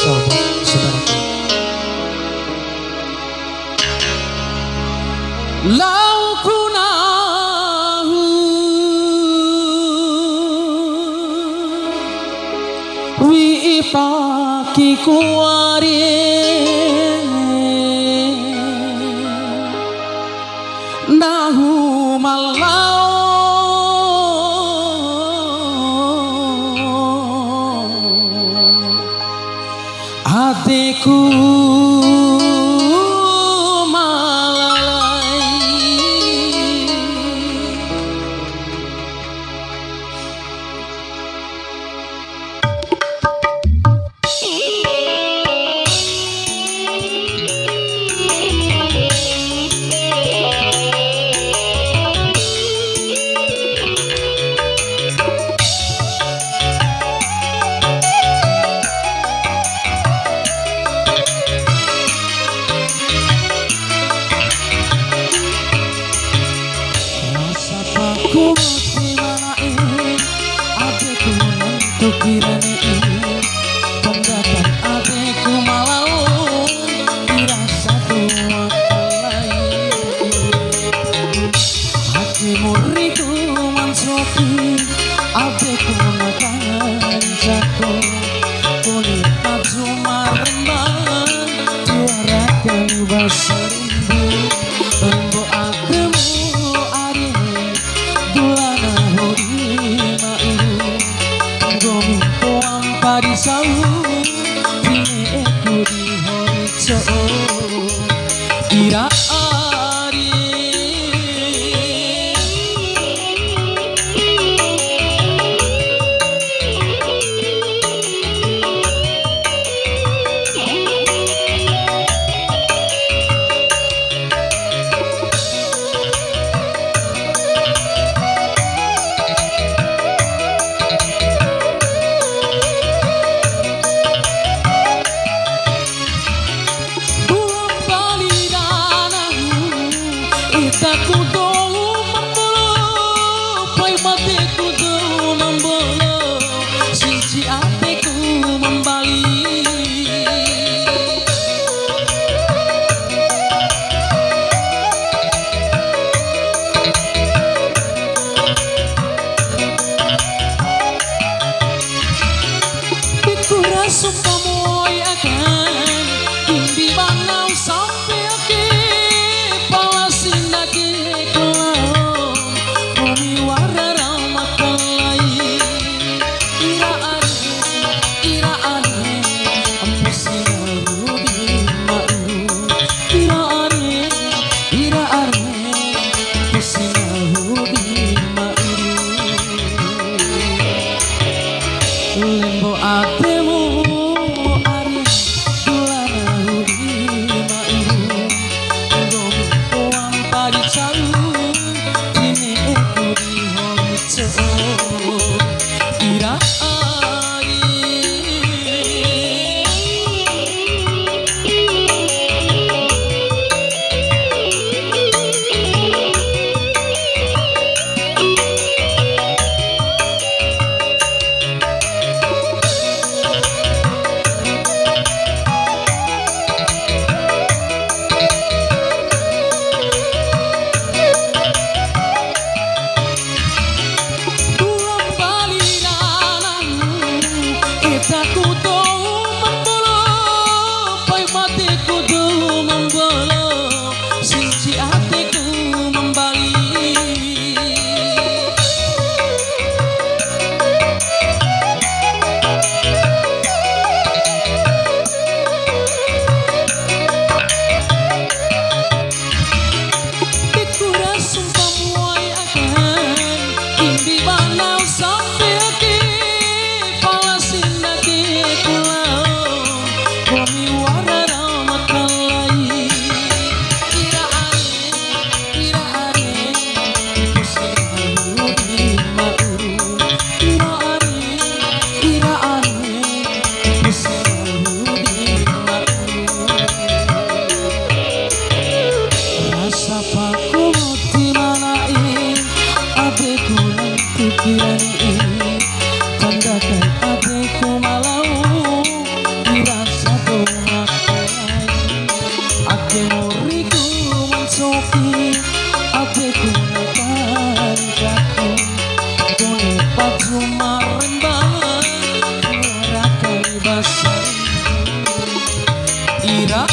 insyaallah saudaraku. Lau kunahu wi ipaki kuari nahu malau hatiku ku dimanain adekku untuk diranein pendapat adekku malau dirasa tua lain hatimu ritu mansoki adekku makan jatuh kulit maju marembang juarakan bahasa rindu lembu ademu Parisau dine eku di horizo ira ari Itaku do membolo, pai mateku do membolo, siji atiku membali. Piku rasa pamoy akan indi banau sampai lembo atemu ari dulana hudi mairu gomi poam padi calu dine eku di horizo ira pikiran ini tanda adekku malau dirasa kira